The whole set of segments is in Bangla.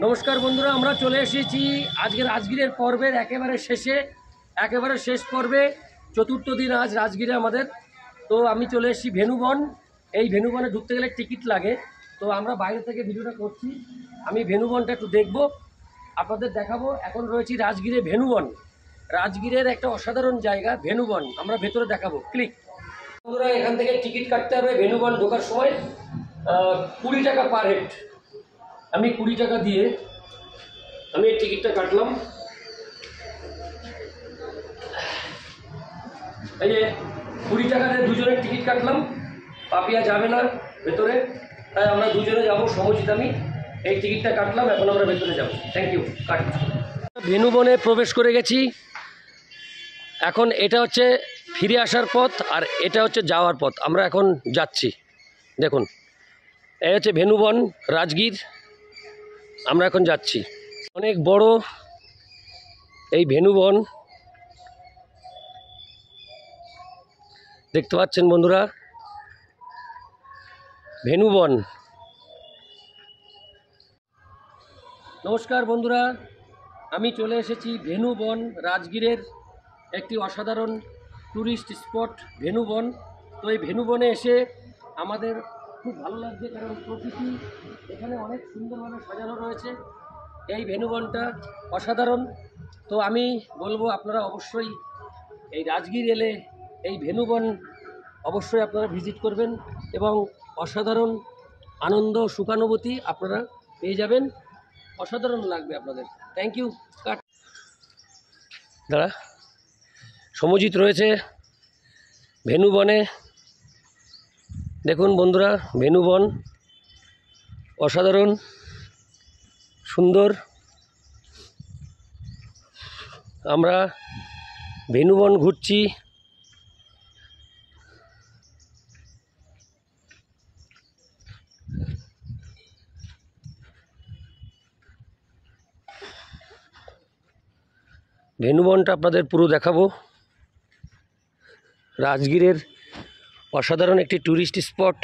নমস্কার বন্ধুরা, আমরা চলে এসেছি আজকে রাজগীরের পর্বের একেবারে শেষ পর্বে। চতুর্থ দিন আজ রাজগীরে আমাদের। তো আমি চলে এসেছি ভেনুবন। এই ভেনুবনে ঢুকতে গেলে টিকিট লাগে। তো আমরা বাইরে থেকে ভিডিওটা করছি। আমি ভেনুবনটা একটু দেখব, আপনাদের দেখাবো। এখন রয়েছি রাজগীরে ভেনুবন। রাজগীরের একটা অসাধারণ জায়গা ভেনুবন, আমরা ভেতরে দেখাবো। ক্লিক। বন্ধুরা, এখান থেকে টিকিট কাটতে হবে ভেনুবন ঢোকার সময় 20 টাকা পার হেড। আমি 20 টাকা দিয়ে আমি এই টিকিটটা কাটলাম। এই যে 20 টাকা দিয়ে দুজনের টিকিট কাটলাম। পাপিয়া যাবে না ভেতরে, তাই আমরা দুজনে যাব। সমজিৎ আমি এই টিকিটটা কাটলাম, এখন আমরা ভেতরে যাব। Thank you. কাট। ভেনুবনে প্রবেশ করে গেছি। এখন এটা হচ্ছে ফিরে আসার পথ, আর এটা হচ্ছে যাওয়ার পথ। আমরা এখন যাচ্ছি। দেখুন, এই হচ্ছে ভেনুবন রাজগীর। আমরা এখন যাচ্ছি। অনেক বড় এই ভেনুবন, দেখতে পাচ্ছেন বন্ধুরা, ভেনুবন। নমস্কার বন্ধুরা, আমি চলে এসেছি ভেনুবন, রাজগীরের একটি অসাধারণ ট্যুরিস্ট স্পট ভেনুবন। তো এই ভেনুবনে এসে আমাদের খুব ভালো লাগছে, কারণ প্রকৃতি এখানে অনেক সুন্দরভাবে সাজানো রয়েছে। এই ভেনুবনটা অসাধারণ। তো আমি বলবো আপনারা অবশ্যই এই রাজগীর এলে এই ভেনুবন অবশ্যই আপনারা ভিজিট করবেন, এবং অসাধারণ আনন্দ সুখানুভূতি আপনারা পেয়ে যাবেন। অসাধারণ লাগবে আপনাদের। Thank you. কাট। দাঁড়া, সমজিৎ রয়েছে ভেনুবনে। দেখুন বন্ধুরা, ভেনুবন অসাধারণ সুন্দর। আমরা ভেনুবন ঘুরছি। ভেনুবনটা আপনাদের পুরো দেখাবো। রাজগীরের অসাধারণ একটি ট্যুরিস্ট স্পট।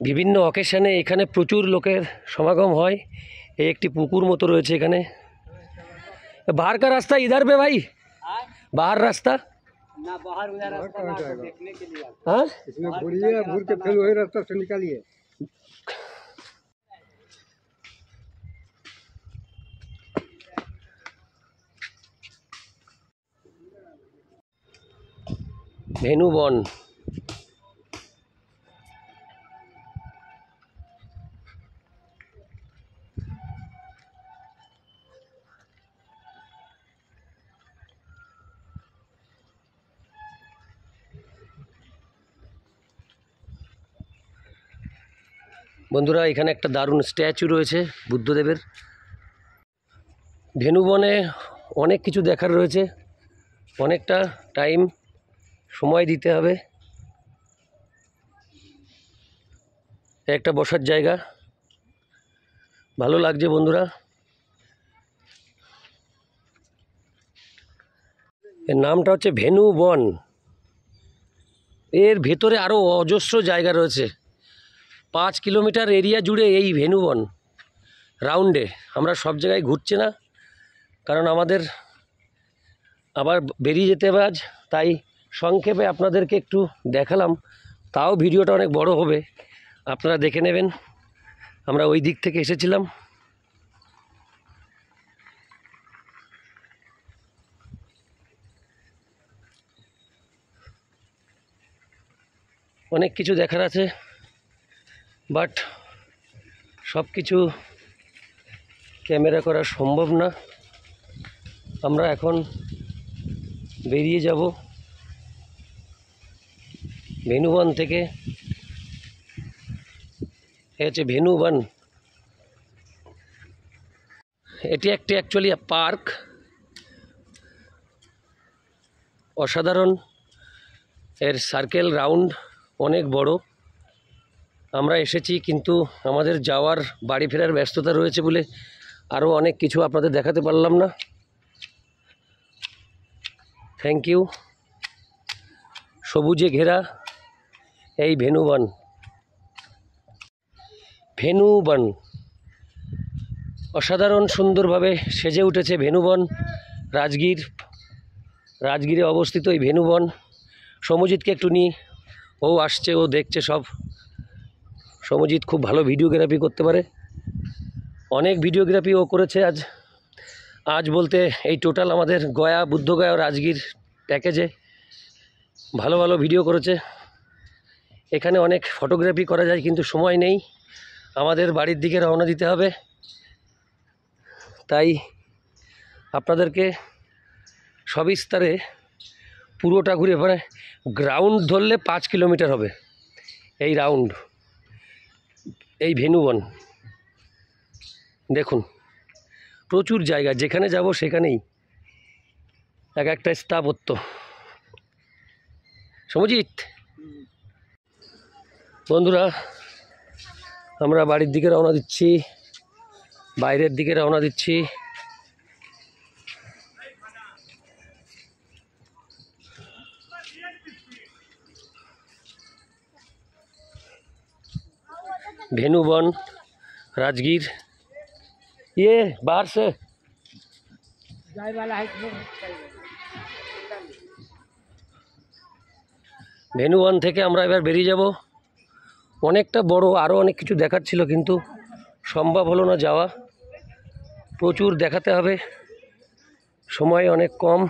বিভিন্ন অকেশনে এখানে প্রচুর লোকের সমাগম হয়। এই একটি পুকুর মতো রয়েছে এখানে। बाहर का रास्ता इधर पे भाई, बाहर रास्ता ना बाहर उधर रास्ता ना आपको देखने के लिए। हाँ, इसमें घूरिए, घूर के फिर वही रास्ता से निकालिए। ভেনুবন। বন্ধুরা, এখানে একটা দারুণ স্ট্যাচু রয়েছে বুদ্ধদেবের। ভেনুবনে অনেক কিছু দেখার রয়েছে, অনেকটা টাইম সময় দিতে হবে। একটা বসার জায়গা, ভালো লাগছে বন্ধুরা। এর নামটা হচ্ছে ভেনুবন। এর ভেতরে আরও অজস্র জায়গা রয়েছে। 5 কিলোমিটার এরিয়া জুড়ে এই ভেনুবন রাউন্ডে। আমরা সব জায়গায় ঘুরছি না, কারণ আমাদের আবার বেরিয়ে যেতে হবে আজ। তাই সংক্ষেপে আপনাদেরকে একটু দেখালাম, তাও ভিডিওটা অনেক বড় হবে, আপনারা দেখে নেবেন। আমরা ওই দিক থেকে এসেছিলাম। অনেক কিছু দেখার আছে, বাট সব কিছু ক্যামেরা করা সম্ভব না। আমরা এখন বেরিয়ে যাব ভেনুবন থেকে। এ হচ্ছে ভেনুবন। এটি একটি অ্যাকচুয়ালি পার্ক, অসাধারণ। এর সার্কেল রাউন্ড অনেক বড়। আমরা এসেছি, কিন্তু আমাদের যাওয়ার বাড়ি ফেরার ব্যস্ততা রয়েছে বলে আরও অনেক কিছু আপনাদের দেখাতে পারলাম না। Thank you. সবুজে ঘেরা এই ভেনুবন। ভেনুবন অসাধারণ সুন্দরভাবে সেজে উঠেছে ভেনুবন রাজগীরে অবস্থিত এই ভেনুবন। সমজিৎকে একটু নিই, ও আসছে, ও দেখছে সব। সমজিৎ খুব ভালো ভিডিওগ্রাফি করতে পারে, অনেক ভিডিওগ্রাফি ও করেছে। আজ বলতে এই টোটাল আমাদের গয়া, বুদ্ধগয়া, রাজগীর প্যাকেজে ভালো ভালো ভিডিও করেছে। এখানে অনেক ফটোগ্রাফি করা যায়, কিন্তু সময় নেই, আমাদের বাড়ির দিকে রওনা দিতে হবে। তাই আপনাদেরকে সবিস্তারে পুরোটা ঘুরে, মানে গ্রাউন্ড ধরলে 5 কিলোমিটার হবে এই রাউন্ড, এই ভেনুবন। দেখুন প্রচুর জায়গা, যেখানে যাব সেখানেই এক একটা স্থাপত্য। সমজিৎ, বন্ধুরা আমরা বাড়ির দিকে রওনা দিচ্ছি, বাইরের দিকে রওনা দিচ্ছি। ভেনুবন राजगीर, ये बाहर से जाए वाला है ভেনুবন থেকে আমরা এবার বেরিয়ে যাব। অনেকটা বড়, আরও অনেক কিছু দেখার ছিল, কিন্তু সম্ভব হলো না যাওয়া। প্রচুর দেখাতে হবে, সময় অনেক কম,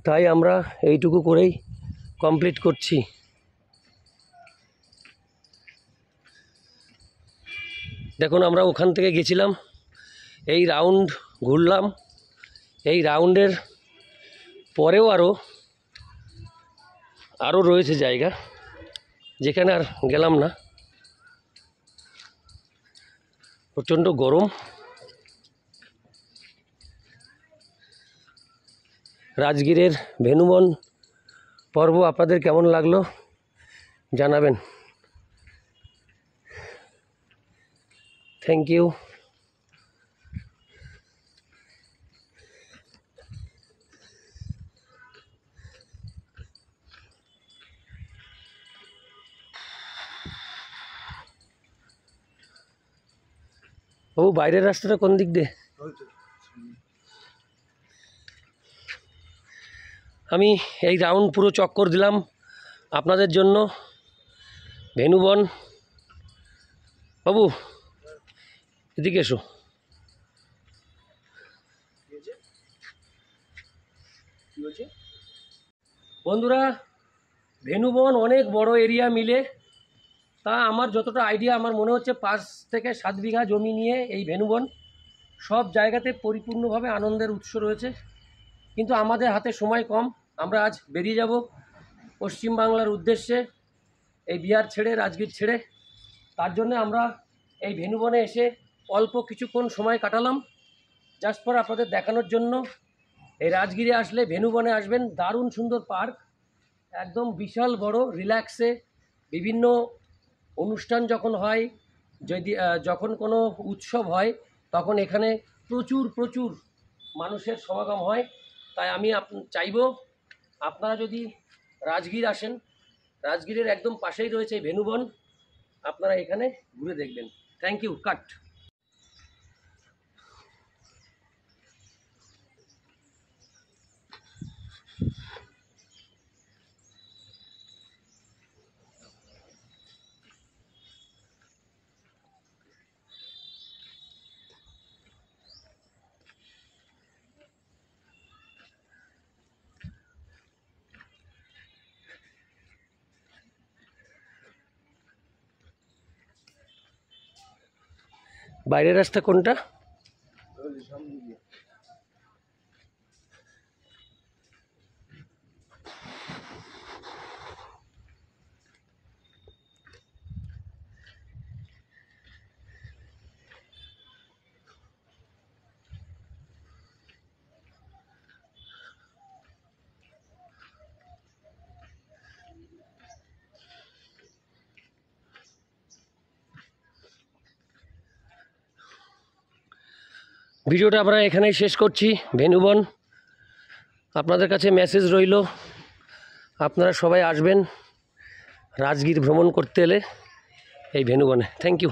তাই আমরা এইটুকু করেই কমপ্লিট করছি। দেখুন আমরা ওখান থেকে গেছিলাম, এই রাউন্ড ঘুরলাম, এই রাউন্ডের পরেও আরও রয়েছে জায়গা, যেখানে আর গেলাম না। প্রচণ্ড গরম। রাজগীরের ভেনুবন পর্ব আপনাদের কেমন লাগলো জানাবেন। Thank you. ও বাইরের রাস্তাটা কোন দিক দিয়ে? আমি এই রাউন্ড পুরো চক্কর দিলাম আপনাদের জন্য। ভেনুবন, বাবু এদিকে এসো। বন্ধুরা ভেনুবন অনেক বড় এরিয়া মিলে, তা আমার যতটা আইডিয়া, আমার মনে হচ্ছে 5 থেকে 7 বিঘা জমি নিয়ে এই ভেনুবন। সব জায়গাতে পরিপূর্ণভাবে আনন্দের উৎস রয়েছে, কিন্তু আমাদের হাতে সময় কম। আমরা আজ বেরিয়ে যাব পশ্চিমবাংলার উদ্দেশ্যে, এই বিহার ছেড়ে, রাজগীর ছেড়ে। তার জন্য আমরা এই ভেনুবনে এসে অল্প কিছুক্ষণ সময় কাটালাম, জাস্ট ফর আপনাদের দেখানোর জন্য। এই রাজগীরে আসলে ভেনুবনে আসবেন, দারুণ সুন্দর পার্ক, একদম বিশাল বড়, রিল্যাক্সে। বিভিন্ন অনুষ্ঠান যখন হয়, যখন কোনো উৎসব হয়, তখন এখানে প্রচুর মানুষের সমাগম হয়। তাই আমি চাইব আপনারা যদি রাজগীর আসেন, রাজগীরের একদম পাশেই রয়েছে এই ভেনুবন, আপনারা এখানে ঘুরে দেখবেন। Thank you. কাট। বাইরের রাস্তা কোনটা? ভিডিওটা আমরা এখানেই শেষ করছি। ভেনুবন, আপনাদের কাছে মেসেজ রইল, আপনারা সবাই আসবেন রাজগীর ভ্রমণ করতে এলে এই ভেনুবনে। Thank you.